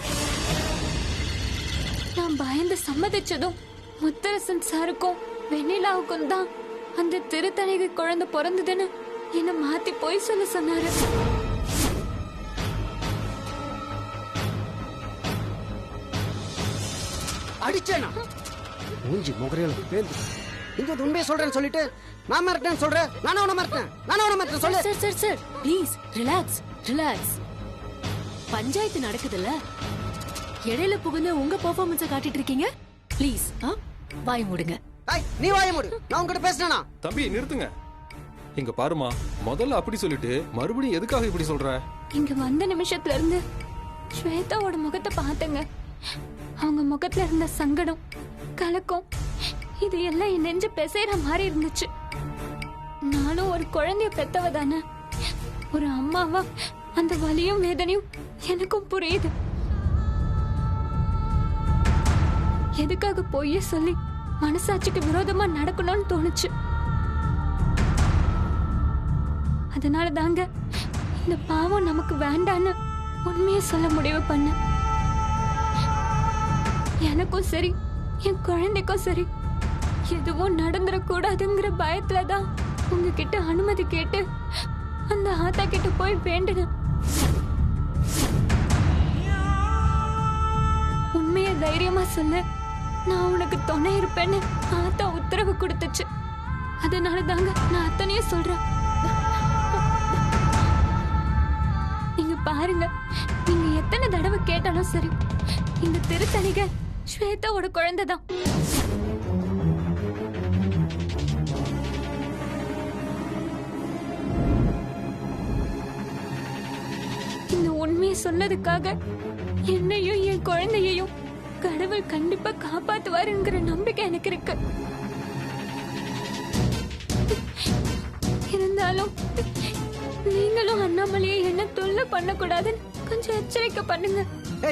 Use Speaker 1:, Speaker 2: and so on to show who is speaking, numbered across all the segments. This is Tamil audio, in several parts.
Speaker 1: சொன்னாரு. நான் பயந்து சம்மதிச்சதும் முத்தரசன் சாருக்கும் வெண்ணிலாவுக்கும் தான் அந்த திருத்தணிகை குழந்தை பிறந்ததுன்னு என்ன மாத்தி போய் சொல்ல சொன்னாரு.
Speaker 2: அடிச்சேனா மூஞ்சி முகரையில பேந்து இங்க உண்மையை சொல்றேன்னு சொல்லிட்டு நான் மிரட்டேன்னு சொல்றேன். நானே உன மிரட்டேன் சொல்லு.
Speaker 3: Sir sir sir please relax relax. Panchayat நடக்குதுல்ல, இடையில புகுந்து உங்க பெர்ஃபார்மன்ஸை காட்டிட்டு இருக்கீங்க. ப்ளீஸ் வாய் மூடுங்க.
Speaker 2: நீ வாய மூடு. நான் உங்ககிட்ட பேசுறேனா?
Speaker 4: தம்பி நிறுத்துங்க. இங்க பாருமா, முதல்ல அப்படி சொல்லிட்டு மறுபடியும் எதுக்காக இப்படி சொல்ற?
Speaker 1: இங்க வந்த நிமிஷத்துல இருந்து ஸ்வேதாவோட முகத்தை பார்த்தங்க. அவங்க முகத்துல இருந்த சங்கடம், கலக்கம், இது எல்லாம் என் நெஞ்சு பெசைற மாதிரி இருந்துச்சு. நானும் ஒரு குழந்தைய பெத்தவ தானே, ஒரு அம்மாவா அந்த வலியும் வேதனையும் எனக்கும் புரியுது. எதுக்காக பொய்ய சொல்லி மனசாட்சிக்கு விரோதமா நடக்கணும்னு தோணுச்சு. அதனால தாங்க இந்த பாவம் நமக்கு வேண்டான்னு உண்மையை சொல்ல முடிவு பண்ண. எனக்கும் சரி என் குழந்தைக்கும் சரி எதுவும் நடந்துடக்கூடாதுங்கிற பயத்துலதான் உங்ககிட்ட அனுமதி கேட்டு அந்த ஆத்தா கிட்ட போய் வேண்டுன. உண்மைய தைரியமா சொல்ல, நான் உனக்கு துணை இருப்பேன்னு ஆத்தா உத்தரவு கொடுத்துச்சு. அதனால தாங்க நான் அத்தனையும் சொல்றேன். நீங்க பாருங்க, நீங்க எத்தனை தடவை கேட்டாலும் சரி, இந்த திருத்தணிகை ஸ்வேதாவோட குழந்தைதான். இந்த உண்மையை சொன்னதுக்காக என்னையும் என் குழந்தையையும் கடவுள் கண்டிப்பா காப்பாத்துவாருங்கிற நம்பிக்கை எனக்கு இருக்கு. இருந்தாலும் நீங்களும் அண்ணாமலையை என்ன தொல்லை பண்ணக்கூடாதுன்னு கொஞ்சம் எச்சரிக்கை பண்ணுங்க.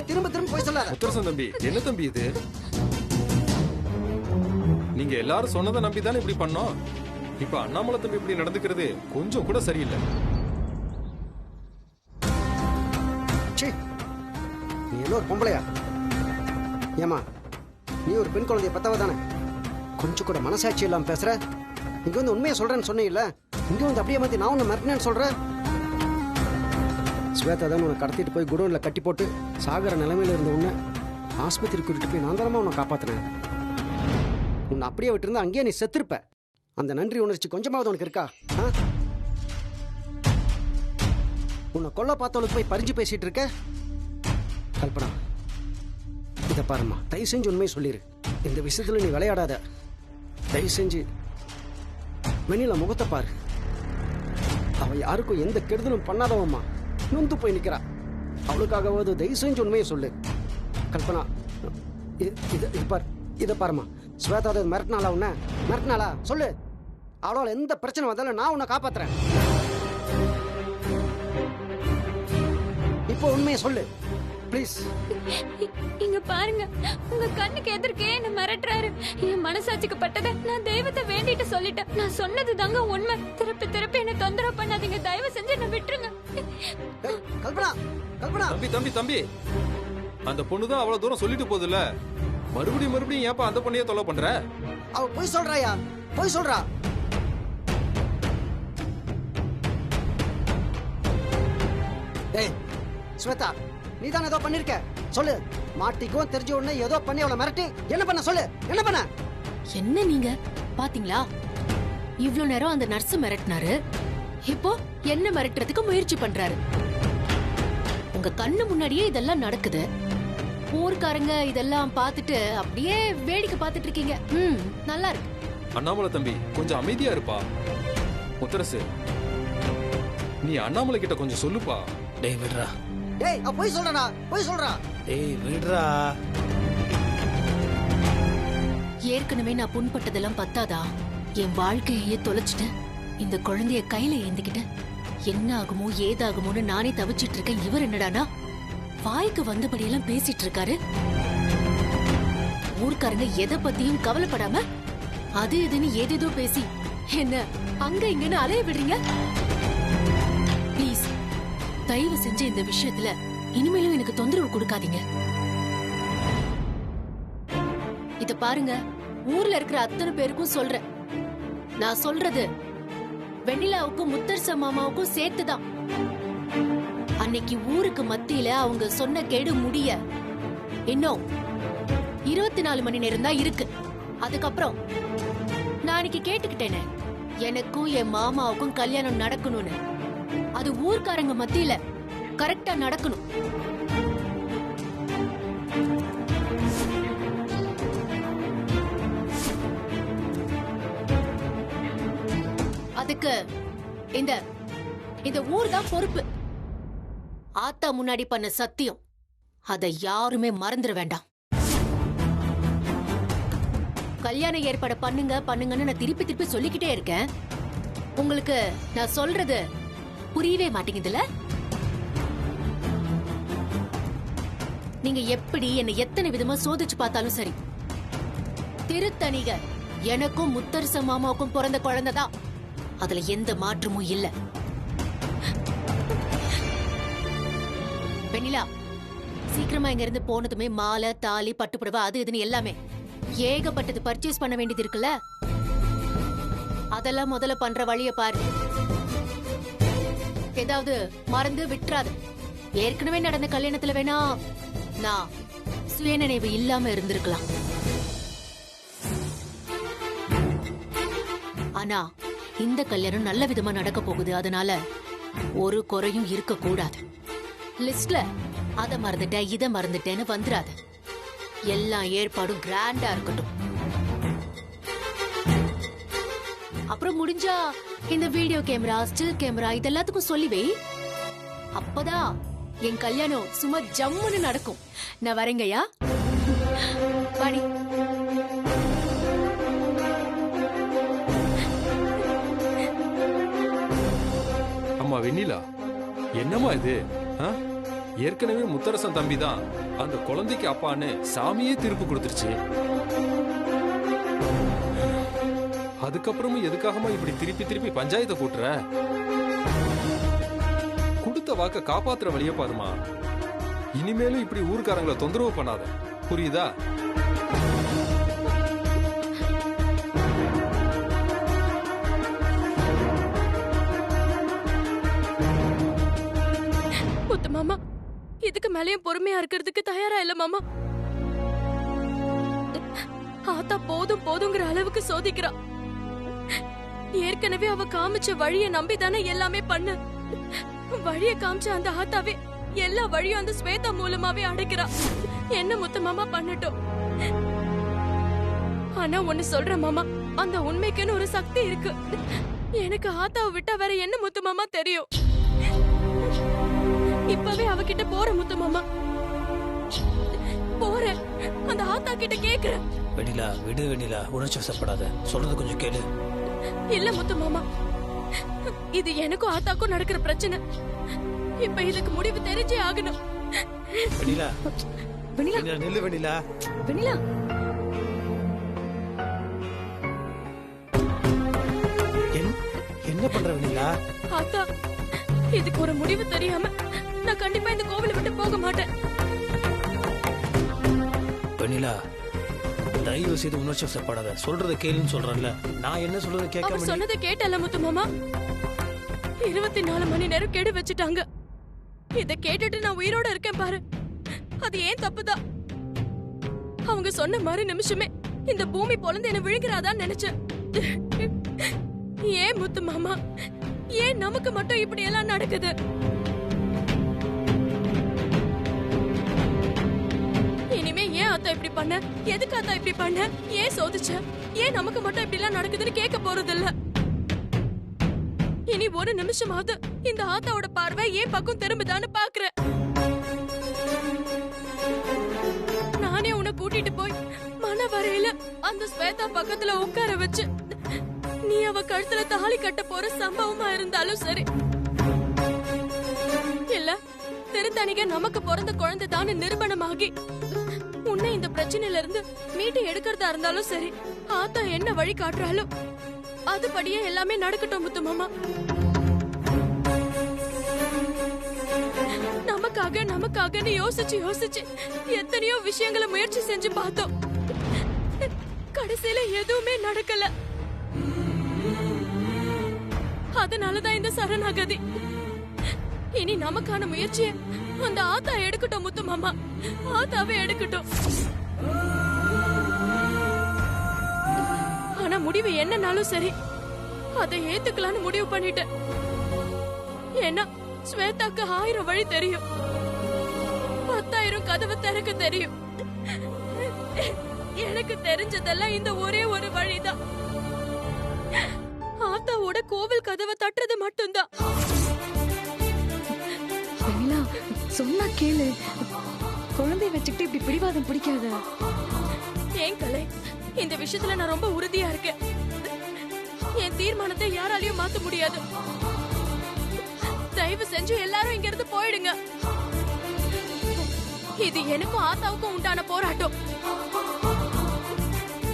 Speaker 2: திரும்ப போய் சொல்லாத.
Speaker 4: முத்தரசன் தம்பி, என்ன தம்பி இது? நீங்க எல்லாரும் சொன்னதை நம்பி தானே இப்படி பண்ணோம். இப்ப அண்ணாமலை தம்பி இப்படி நடந்துக்கிறது கொஞ்சம் கூட சரியில்லை.
Speaker 2: நீ என்ன ஒரு பொம்பளையா? ஏமா, நீ ஒரு பெண் குழந்தைய பத்தவ தானே, கொஞ்சம் கூட மனசாட்சி இல்லாம பேசுற. இங்க வந்து உண்மையை சொல்றேன்னு சொன்னீங்கல்ல, இங்க வந்து அப்படியே மாத்தி நான் உன்னை மிரட்டினேன்னு சொல்றேன். ஸ்வேதா தான் உன்னை கடத்திட்டு போய் குடோன்ல கட்டி போட்டு சாகர நிலைமையில இருந்த உன்னை ஆஸ்பத்திரி கூட்டிட்டு போய் நான் தானமா உன்னை காப்பாத்தினேன். உன்னை அப்படியே விட்டுருந்தா அங்கேயே நீ செத்துருப்ப. அந்த நன்றி உணர்ச்சி கொஞ்சமாவது உனக்கு இருக்கா? உன்னை கொல்ல பார்த்தவளுக்கு போய் பறிஞ்சு பேசிட்டு இருக்க. கல்பனா, இதை பாருமா, தயவு செஞ்சு உண்மையை சொல்லிரு. இந்த விஷயத்துல நீ விளையாடாத. தயவு செஞ்சு வெண்ணிலா முகத்தை பாரு. அவ யாருக்கும் எந்த கெடுதலும் பண்ணாதவம்மா, நொந்து போய் நிக்கிறா. அவளுக்காகவாது தயவு செஞ்சு உண்மையை சொல்லு. கல்பனா, இதை பாருமா, ஸ்வேதா மிரட்டினாளா? உன்ன மிரட்டினாளா? சொல்லு. அவளால் எந்த பிரச்சனை வந்தாலும் நான் உன்னை காப்பாத்துறேன். இப்போ உண்மையை சொல்லு ப்ளீஸ்.
Speaker 1: இங்க பாருங்க, உங்க கண்ணுக்கு எதிர்க்கே என்ன மிரட்டுறாரு. என் மனசாட்சிக்கு பட்டதை நான் தெய்வத்தை வேண்டிட்டு சொல்லிட்டேன். நான் சொன்னது தாங்க உண்மை. திருப்பி என்ன தொந்தரவு பண்ணாதீங்க. தயவு செஞ்சு என்ன விட்டுருங்க.
Speaker 2: கல்பனா, கல்பனா.
Speaker 4: தம்பி தம்பி தம்பி, அந்த பொண்ணுதான் அவ்வளவு தூரம் சொல்லிட்டு போகுதுல்ல, மறுபடியும் ஏப்பா அந்த பொண்ணையே தொல்லை பண்ற?
Speaker 2: அவ போய் சொல்றாயா? போய் சொல்றா. ஏய் ஸ்வேதா, நீ தான் ஏதோ பண்ணிருக்க. சொல்லு. மாட்டிக்கும் தெரிஞ்ச உடனே ஏதோ பண்ணி அவளை மிரட்டி என்ன பண்ண? சொல்லு, என்ன பண்ண?
Speaker 3: என்ன நீங்க பாத்தீங்களா, இவ்ளோ நேரம் அந்த நர்ஸ் மிரட்டினாரு, இப்போ என்ன மிரட்டுறதுக்கு முயற்சி பண்றாரு. உங்க கண்ணு முன்னாடியே இதெல்லாம் நடக்குது. ஊர்க்காரங்க இதெல்லாம் பார்த்துட்டு அப்படியே வேடிக்கை பார்த்துட்டு இருக்கீங்க. நல்லா இருக்கு.
Speaker 4: அண்ணாமலை தம்பி, கொஞ்சம் அமைதியா இருப்பா. முத்தரசு, நீ அண்ணாமலை கிட்ட கொஞ்சம் சொல்லுப்பா.
Speaker 5: டேய் விடுறா.
Speaker 2: டேய் போய் சொல்றா, போய் சொல்றா.
Speaker 5: டேய் விடுறா.
Speaker 3: ஏற்கனவே நான் புண்பட்டதெல்லாம் பத்தாதா, என் வாழ்க்கையே தொலைச்சிட்டு இந்த குழந்தைய கையில ஏந்திக்கிட்டு என்ன ஆகுமோ ஏதாகுமோன்னு நானே தவிச்சிட்டு இருக்கேன். இவர் என்னடானா வாய்க்கு வந்தபடியெல்லாம் பேசிட்டு இருக்காரு. ஊர்க்காரங்க எதை பத்தியும் கவலைப்படாம அது இதுன்னு ஏதேதோ பேசி என்ன அங்க இங்கன்னு அலைய விடுறீங்க. ப்ளீஸ் தயவு செஞ்சு இந்த விஷயத்துல இனிமேலும் எனக்கு தொந்தரவு கொடுக்காதீங்க. இத பாருங்க, ஊர்ல இருக்கிற அத்தனை பேருக்கும் சொல்றேன். நான் சொல்றது வெண்ணிலாவுக்கும் முத்தரச மாமாவுக்கும் சேர்த்துதான். அன்னைக்கு ஊருக்கு மத்தியில அவங்க சொன்ன கேடு முடிய இன்னும் 24 மணி நேரம் தான் இருக்கு. அதுக்கப்புறம் நான் அன்னைக்கு கேட்டுக்கிட்டேனே, எனக்கும் என் மாமாவுக்கும் கல்யாணம் நடக்கணும்னு. அது ஊர்க்காரங்க மத்தியில கரெக்டா நடக்கணும். அதுக்கு இந்த இந்த ஊர் தான் பொறுப்பு. ஆத்தா முன்னாடி பண்ண சத்தியம் அதை யாருமே மறந்துட வேண்டாம். கல்யாண ஏற்பாடு பண்ணுங்க பண்ணுங்கன்னு நான் திருப்பி திருப்பி சொல்லிக்கிட்டே இருக்கேன். உங்களுக்கு நான் சொல்றது புரியவே மாட்டேங்குதுல? நீங்க எப்படி என்ன எத்தனை விதமா சோதிச்சு பார்த்தாலும் சரி, திருத்தணிக எனக்கும் முத்தரச மாமாவுக்கும் பிறந்த குழந்தைதான். அதுல எந்த மாற்றமும் இல்ல. வெண்ணிலா, சீக்கிரமா இங்க இருந்து போனதுமே மாலை, தாலி, பட்டுப்புடவை, அது இதுன்னு எல்லாமே ஏகப்பட்டது பர்ச்சேஸ் பண்ண வேண்டியது இருக்குல்ல. அதெல்லாம் முதல்ல பண்ற வழிய பாரு. ஏதாவது மறந்து விட்டுறாது. ஏற்கனவே நடந்த கல்யாணத்துல வேணா நான் சுயநினைவு இல்லாம இருந்திருக்கலாம். ஆனா இந்த கல்யாணம் நல்ல விதமா நடக்க போகுது. அதனால ஒரு குறையும் இருக்க கூடாது. லிஸ்ட்ல அத மறந்துட்டேன் இத மறந்துட்டேன்னு வந்துடாது. எல்லா ஏற்பாடும் கிராண்டா இருக்கட்டும். அப்புறம் முடிஞ்சா இந்த வீடியோ கேமரா, ஸ்டில் கேமரா இதெல்லாத்துக்கும் சொல்லிவே. அப்பதான் என் கல்யாணம் சும்மா ஜம்முன்னு நடக்கும். நான் வரேங்கய்யா. வாடி.
Speaker 4: அம்மா வெண்ணிலா, என்னம்மா இது? ஏற்கனவே முத்தரசன் தம்பி தான் அந்த குழந்தைக்கு அப்பான்னு சாமியே தீர்ப்பு கொடுத்துருச்சு. அதுக்கப்புறமும் எதுக்காகமா இப்படி திருப்பி திருப்பி பஞ்சாயத்தை கூட்டுற? கொடுத்த வாக்க காப்பாத்துற வழிய பாருமா. இனிமேலும் இப்படி ஊர்க்காரங்களை தொந்தரவு பண்ணாத, புரியுதா?
Speaker 6: முத்து மாமா, இதுக்கு மேலயும் பொறுமையா இருக்கிறதுக்கு தயாரா இல்ல மாமா. ஆத்தா போதும் போதுங்கிற அளவுக்கு சோதிக்கிறா. ஏற்கனவே அவ காமிச்ச வழிய நம்பிதானே எல்லாமே பண்ண. வழிய காமிச்ச அந்த ஆத்தாவே எல்லா வழியும் அந்த ஸ்வேதா மூலமாவே அடைக்கிறா. என்ன முத்து மாமா பண்ணட்டும். ஆனா ஒண்ணு சொல்ற மாமா, அந்த உண்மைக்குன்னு ஒரு சக்தி இருக்கு. எனக்கு ஆத்தாவை விட்டா வேற என்ன முத்து மாமா தெரியும்? இப்பவே அவகிட்ட போற முத்து மாமா, போறேன். அந்த ஆத்தா கிட்ட கேக்குறேன்.
Speaker 5: வெண்ணிலா விடு வெண்ணிலா, உணர்ச்சி வசப்படாத, சொல்றது கொஞ்சம் கேளு.
Speaker 6: இல்ல முத்து மாமா, இது எனக்கும் ஆத்தாக்கும் நடக்கிற பிரச்சனை. இப்ப இதுக்கு முடிவு தெரிஞ்சே ஆகணும்.
Speaker 5: வெண்ணிலா
Speaker 1: வெண்ணிலா
Speaker 5: வெண்ணிலா நில்லு வெண்ணிலா.
Speaker 1: வெண்ணிலா
Speaker 5: என்ன பண்ற வெண்ணிலா?
Speaker 6: ஆத்தா, இதுக்கு ஒரு முடிவு தெரியாம நான் கண்டிப்பா இந்த கோவிலை விட்டு போக மாட்டேன்.
Speaker 5: வெண்ணிலா தயவு செய்து உணர்ச்சி வசப்படாத, சொல்றத கேளுன்னு சொல்றேன்ல. நான் என்ன சொல்றத
Speaker 6: அவ
Speaker 5: கேட்காம
Speaker 6: சொன்னதை கேட்டல முத்து மாமா. 24 மணி நேரம் கெடு வச்சுட்டாங்க. இத கேட்டுட்டு நான் உயிரோட இருக்கேன் பாரு, அது ஏன் தப்புதான். அவங்க சொன்ன மாதிரி நிமிஷமே இந்த பூமி பொழந்து என்ன விழுகிறாதான்னு நினைச்சேன். ஏன் முத்து மாமா, ஏன் நமக்கு மட்டும் இப்படி எல்லாம் நடக்குது? இனிமே ஏன் அத்தா இப்படி பண்ண, எதுக்கு அத்தா இப்படி பண்ண, ஏன் சோதிச்ச, ஏன் நமக்கு மட்டும் இப்படி எல்லாம் நடக்குதுன்னு கேட்க போறது இல்ல. இனி ஒரு நிமிஷமாவது இந்த ஆத்தாவோட பார்வை ஏன் பக்கம் திரும்புதான்னு பாக்குறேன். நானே உன்னை கூட்டிட்டு போய் மன வரையில அந்த ஸ்வேதா பக்கத்துல உட்கார வச்சு நீ அவ கழுத்துல தாலி கட்ட போற சம்பவமா இருந்தாலும் சரி, இல்ல திருத்தணிக நமக்கு பிறந்த குழந்தை தானே நிரூபணமாகி உன்னை இந்த பிரச்சனையில இருந்து மீட்டு எடுக்கிறதா இருந்தாலும் சரி, ஆத்தா என்ன வழி காட்டுறாலும் அதுபடியே எல்லாமே நடக்கட்டும் முத்து மாமா. நமக்கு நமக்காகன்னு யோசிச்சு யோசிச்சு எத்தனையோ விஷயங்களை முயற்சி செஞ்சு பார்த்தோம். கடைசியில எதுவுமே நடக்கல. அதனாலதான் இந்த சரணாகதி. இனி நமக்கான முயற்சிய அந்த ஆத்தா எடுக்கட்டும். முத்து மாமா ஆத்தாவே எடுக்கட்டும். ஆனா முடிவு என்னன்னாலும் சரி, அதை ஏத்துக்கலான்னு முடிவு பண்ணிட்டேன். ஏன்னா ஸ்வேதாக்கு 1000 வழி தெரியும், 10,000 கதவை திறக்க தெரியும். எனக்கு தெரிஞ்சதெல்லாம் இந்த ஒரே ஒரு வழிதான். ஆத்தாவோட கோவில் கதவை தட்டுறது மட்டும்தான்.
Speaker 1: சொன்னா கேளு. குழந்தைய வச்சுக்கிட்டு இப்படி பிடிவாதம் பிடிக்காத.
Speaker 6: ஏன் கலை, இந்த விஷயத்துல நான் ரொம்ப உறுதியா இருக்கேன். என் தீர்மானத்தை யாராலையும் மாத்த முடியாது. தயவு செஞ்சு எல்லாரும் இங்க இருந்து போயிடுங்க. இது எனக்கும் ஆத்தாவுக்கும் உண்டான போராட்டம்.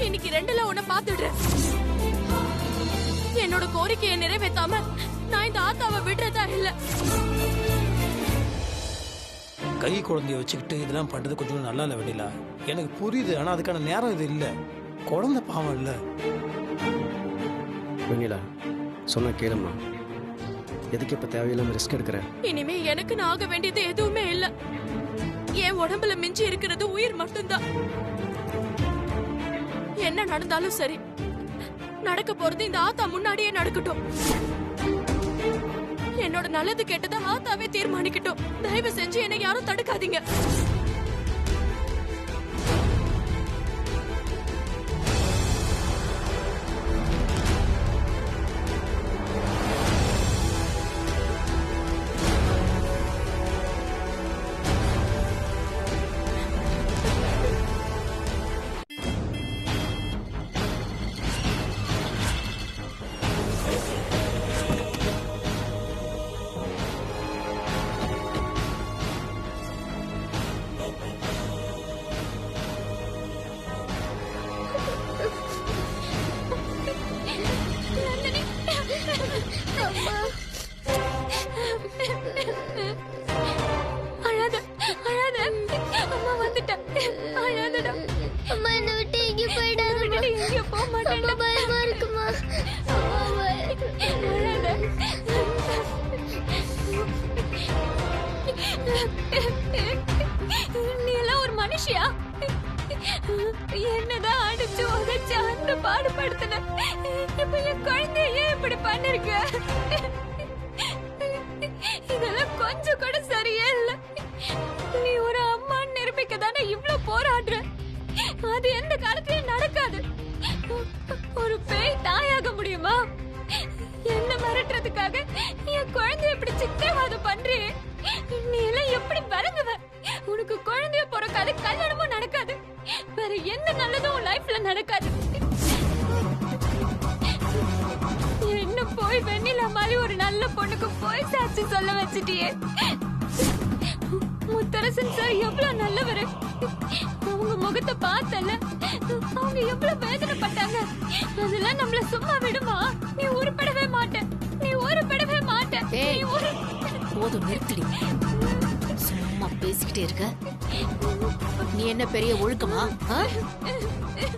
Speaker 6: இன்னைக்கு 2ல 1 பாத்துடுறேன். என்னோட கோரிக்கையை நிறைவேற்றாம நான் இந்த ஆத்தாவை விடுறதா இல்ல.
Speaker 5: கை குழந்தைய வச்சுக்கிட்டு இதெல்லாம் பண்றது கொஞ்சம் நல்லா இல்லை வெண்ணிலா. எனக்கு புரியுது, ஆனா அதுக்கான நேரம் இது இல்லை. குழந்தை பாவம் இல்லை.
Speaker 2: வெண்ணிலா சொன்னா கேளுமா. எதுக்கு இப்ப தேவையில்லாம ரிஸ்க் எடுக்கிற?
Speaker 6: இனிமே எனக்கு ஆக வேண்டியது எதுவுமே இல்ல. என் உடம்புல மிஞ்சி இருக்கிறது உயிர் மட்டும்தான். என்ன நடந்தாலும் சரி, நடக்க போறது இந்த ஆத்தா முன்னாடியே நடக்கட்டும். என்னோட நல்லது கெட்டதை ஆத்தாவே தீர்மானிக்கட்டும். தயவு செஞ்சு என்னை யாரும் தடுக்காதீங்க. அழாத அழாத, அம்மா வந்துட்டா. அழாதடா
Speaker 7: அம்மா, என்னை விட்டு எங்கேயும் போயிடாத.
Speaker 6: எங்க போக மாட்டேன்.
Speaker 7: பயமா இருக்குமா?
Speaker 6: அழாத. நீ எல்லாம் ஒரு மனுஷியா? என்னதான் அடிச்சு உதச்சு அந்த பாடுபடுத்தின. இப்ப என் குழந்தைய ஏன் இப்படி பண்ணிருக்க? இதெல்லாம் கொஞ்சம் கூட சரியே இல்ல. நீ ஒரு அம்மான்னு நிரூபிக்க தானே இவ்ளோ போராடுற. அது எந்த காலத்திலயும் நடக்காது. ஒரு பேய் தாயாக முடியுமா? என்ன மிரட்டுறதுக்காக என் குழந்தைய இப்படி சித்திரவாதம் பண்றியே. நீ எல்லாம் எப்படி விளங்குவ? உனக்கு குழந்தைய பிறக்காது, கல்யாணமும் நடக்காது, வேற எந்த நல்லதும் உன் லைஃப்ல நடக்காது. என்ன போய் வெண்ணிலா மாதிரி ஒரு நல்ல பொண்ணுக்கு போய் சாட்சி சொல்ல வச்சிட்டியே. முத்தரசன் சார் எவ்வளவு நல்லவரு. அவங்க முகத்தை பார்த்தல, அவங்க எவ்வளவு வேதனைப்பட்டாங்க. அதெல்லாம் நம்மள சும்மா விடுமா? நீ உருப்படவே மாட்ட, நீ உருப்படவே மாட்ட.
Speaker 3: போதும், நிறுத்திடி. சும்மா பேசிக்கிட்டே இருக்க. நீ என்ன பெரிய ஒழுக்கமா?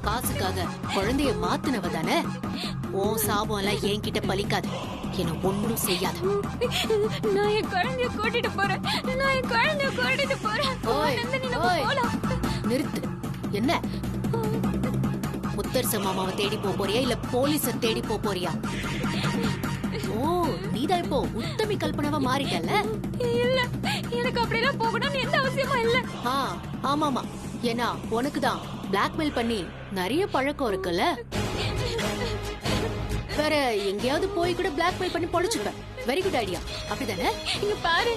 Speaker 3: காசுக்காக குழந்தைய மாத்துனவ தானே? உன் சாபம் எல்லாம் என்கிட்ட பலிக்காது. என்ன ஒண்ணும் செய்யாத.
Speaker 6: நான் என் குழந்தைய கூட்டிட்டு போறேன். நான் என் குழந்தைய கூட்டிட்டு போறேன்.
Speaker 3: நிறுத்து. என்ன முத்தரச மாமாவை தேடி போறியா இல்ல போலீஸ தேடி போறியா? ஓ, நீதான் இப்போ உத்தமி கல்பனாவா மாறிட்டல.
Speaker 6: இல்ல, எனக்கு அப்படிலாம் போகணும்னு எந்த அவசியமும் இல்ல.
Speaker 3: ஆமாமா, ஏன்னா உனக்குதான் பிளாக்மெயில் பண்ணி நிறைய பழக்கம் இருக்குல்ல. வேற எங்கேயாவது போய் கூட பிளாக்மெயில் பண்ணி பொழைச்சுப்ப. வெரி குட் ஐடியா, அப்படிதானே?
Speaker 6: இங்க பாரு,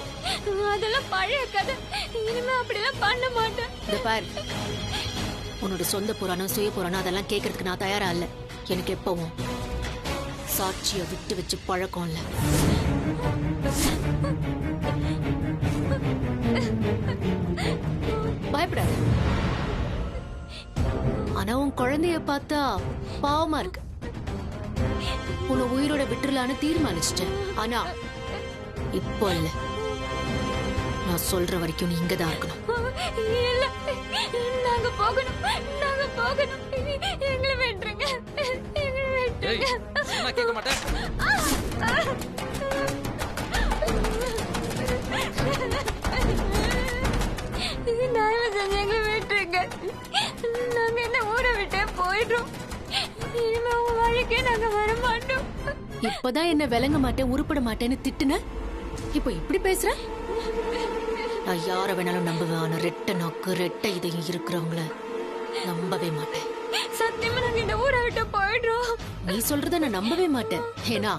Speaker 6: அதெல்லாம் பழைய கதை. இனிமே அப்படிலாம் பண்ண மாட்டேன்.
Speaker 3: இந்த பாரு, உன்னோட சொந்த புராணம் சுய புராணம் அதெல்லாம் கேட்கறதுக்கு நான் தயாரா இல்ல. எனக்கு எப்பவும் சாட்சிய விட்டு வச்சு பழக்கம் இல்ல. பயப்படாத. ஆனா உன் குழந்தைய பார்த்தா பாவமா இருக்கு. உன்னை உயிரோட விட்டுறலான்னு தீர்மானிச்சிட்டேன். ஆனா இப்போ இல்ல, நான் சொல்ற வரைக்கும் நீ இங்கதான் இருக்கணும்.
Speaker 1: இல்ல, நாங்க போகணும், நாங்க போகணும். எங்களை விட்டுருங்க, எங்களை விட்டுருங்க.
Speaker 8: சொன்னா கேட்க மாட்டேன்.
Speaker 1: தயவு செஞ்சு எங்களை விட்டுருங்க. நாங்க இந்த ஊரை விட்டே போயிடுறோம். இனிமே உங்க வழிக்கே நாங்க வர மாட்டோம்.
Speaker 3: இப்பதான் என்ன விளங்க மாட்டேன், உருப்பட மாட்டேன்னு திட்டுன, இப்போ இப்படி பேசுற? நான் யார வேணாலும் நம்புவேன், ஆனா ரெட்டை நாக்கு ரெட்டை இதயம் இருக்கிறவங்கள நம்பவே மாட்டேன்.
Speaker 1: சத்தியமா நாங்க இந்த ஊரை விட்டு போயிடுறோம்.
Speaker 3: நீ சொல்றத நான் நம்பவே மாட்டேன். ஏன்னா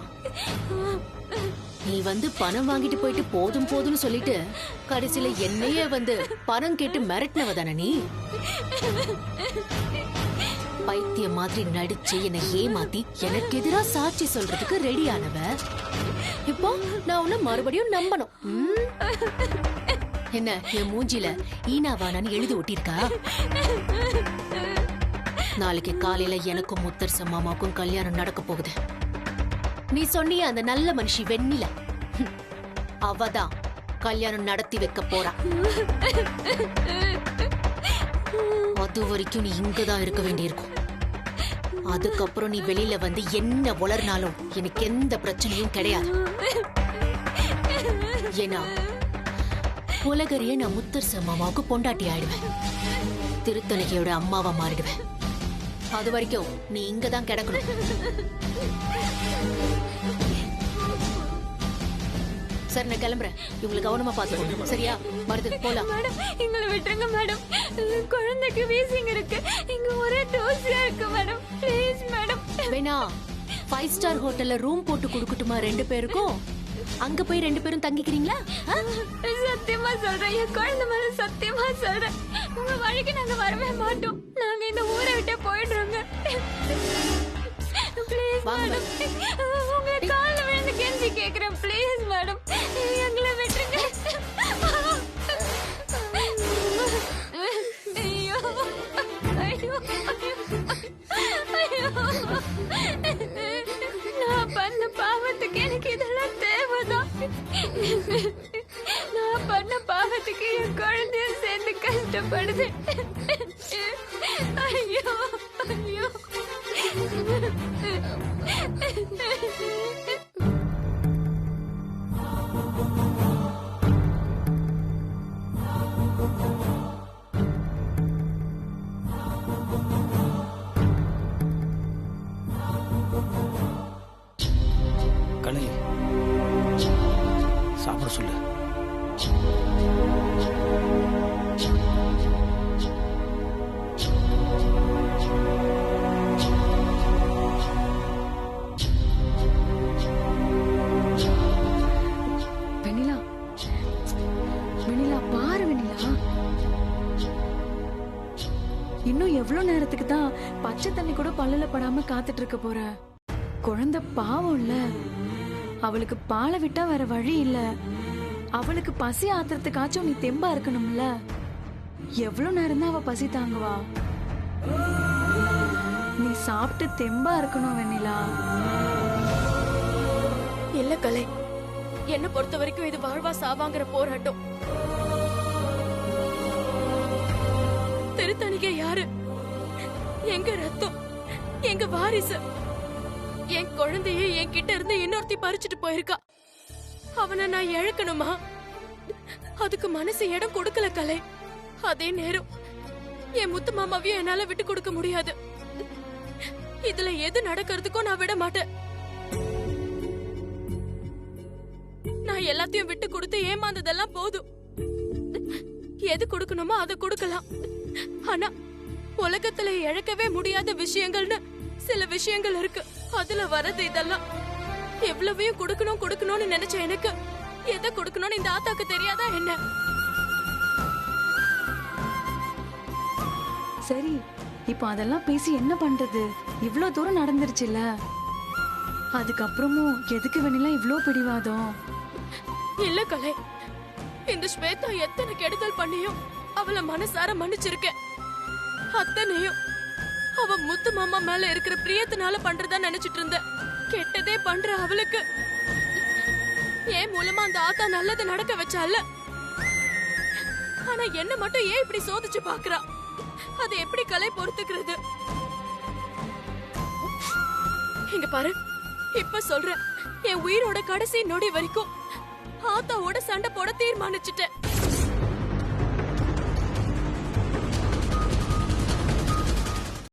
Speaker 3: நீ வந்து பணம் வாங்கிட்டு போயிட்டு போதும் போதும்னு சொல்லிட்டு கடைசியில என்னையே வந்து பணம் கேட்டு மிரட்டினவ தானே நீ? பைத்திய மாதிரி நடிச்சு என்னை ஏமாத்தி எனக்கு எதிரா சாட்சி சொல்றதுக்கு ரெடி ஆனவ. இப்போ நான் உன்னை மறுபடியும் நம்பணும். என்ன என் மூஞ்சில ஈனாவானான்னு எழுதி ஒட்டிருக்கா? நாளைக்கு காலையில எனக்கும் முத்தரச மாமாவுக்கும் கல்யாணம் நடக்க போகுது. நீ சொன்னிய அந்த நல்ல மனுஷி வெண்ணில, அவதான் கல்யாணம் நடத்தி வைக்க போறா. அது வரைக்கும் நீ இங்கதான் இருக்க வேண்டியிருக்கும். அதுக்கப்புறம் நீ வெளியில வந்து என்ன உளர்னாலும் எனக்கு எந்த பிரச்சனையும் கிடையாது. ஏன்னா உலகறிய நான் முத்தரச மாமாவுக்கு பொண்டாட்டி ஆயிடுவேன், திருத்தணிகையோட அம்மாவா மாறிடுவேன். அது வரைக்கும் நீ இங்கதான் கிடக்கணும். சரி நான் கிளம்புறேன். இவங்களை கவனமா பாத்துக்கோ, சரியா? மருந்து போலாம்.
Speaker 1: மேடம், எங்களை விட்டுருங்க மேடம். குழந்தைக்கு வீசிங் இருக்கு, இங்க ஒரே டோஸியா இருக்கு மேடம். Please madam.
Speaker 3: வேணா 5 ஸ்டார் ஹோட்டல்ல ரூம் போட்டு கொடுக்கட்டுமா 2 பேருக்கும்? அங்க போய் 2 பேரும் தங்கிக்கிறீங்களா?
Speaker 1: சத்தியமா சொல்றேன், என் குழந்தை மேல சத்தியமா சொல்றேன். உங்க வழிக்கு நாங்க வரவே மாட்டோம். நாங்க இந்த ஊரை விட்டே போயிடுறோங்க. ப்ளீஸ் மேடம், உங்க கால்ல விழுந்து கெஞ்சி கேக்குறேன். ப்ளீஸ் மேடம், எங்களை விட்டுருங்க. ஐயோ ஐயோ ஐயோ, நான் பண்ண பாவத்துக்கு எனக்கு இதெல்லாம் தேவைதான். நான் பண்ண பாவத்துக்கு என் குழந்தையும் சேர்ந்து கஷ்டப்படுது. ஐயோ ஐயோ.
Speaker 5: கலை சாப்பிட சொல்லு.
Speaker 9: வெண்ணிலா, வெண்ணிலா பாரு வெண்ணிலா, இன்னும் எவ்வளவு நேரத்துக்கு தான் பச்சை தண்ணி கூட பல்லுல படாம காத்துட்டு இருக்க போற? குழந்தை பாவம் இல்ல, அவளுக்கு பாலை விட்டா வேற வழி இல்ல. அவளுக்கு பசி ஆத்துறதுக்காச்சும் நீ தெம்பா இருக்கணும்ல. எவ்வளவு நேரம் தான் அவ பசி தாங்குவா? நீ சாப்பிட்டு தெம்பா இருக்கணும் வெண்ணிலா.
Speaker 6: இல்ல கலை, என்ன பொறுத்த வரைக்கும் இது வாழ்வா சாவாங்கிற போராட்டம். திருத்தணிகை யாரு? எங்க ரத்தம், எங்க வாரிசு. என் குழந்தைய என் கிட்ட இருந்து இன்னொருத்தி பறிச்சுட்டு போயிருக்கா. அவனை நான் இழக்கணுமா? அதுக்கு மனசு இடம் கொடுக்கல கலை. அதே நேரம் என் முத்து மாமாவையும் என்னால விட்டு கொடுக்க முடியாது. இதுல எது நடக்கிறதுக்கும் நான் விட மாட்டேன். நான் எல்லாத்தையும் விட்டு கொடுத்து ஏமாந்ததெல்லாம் போதும். எது கொடுக்கணுமோ அதை கொடுக்கலாம். ஆனா உலகத்துல இழக்கவே முடியாத விஷயங்கள்னு சில விஷயங்கள் இருக்கு. அதுல வரது இதெல்லாம். எவ்வளவையும் கொடுக்கணும் கொடுக்கணும்னு நினைச்ச எனக்கு எதை கொடுக்கணும்னு இந்த ஆத்தாக்கு தெரியாதா என்ன?
Speaker 9: சரி, இப்போ அதெல்லாம் பேசி என்ன பண்றது? இவ்ளோ தூரம் நடந்துருச்சுல, அதுக்கப்புறமும் எதுக்கு வெண்ணிலா இவ்ளோ பிடிவாதம்?
Speaker 6: இல்ல கலை, இந்த ஸ்வேதா எத்தனை கெடுதல் பண்ணியும் அவளை மனசார மன்னிச்சிருக்கேன். அத்தனையும் அவ முத்து மாமா மேல இருக்கிற பிரியத்தினால பண்றதா நினைச்சிட்டு இருந்த. கெட்டதே பண்ற அவளுக்கு ஏன் மூலமா அந்த ஆத்தா நல்லது நடக்க வச்சால. ஆனா என்ன மட்டும் ஏன் இப்படி சோதிச்சு பாக்குறா? அது எப்படி கலை பொறுத்துக்கிறது? இங்க பாரு, இப்ப சொல்றேன், என் உயிரோட கடைசி நொடி வரைக்கும் ஆத்தாவோட சண்டை போட தீர்மானிச்சுட்டேன்.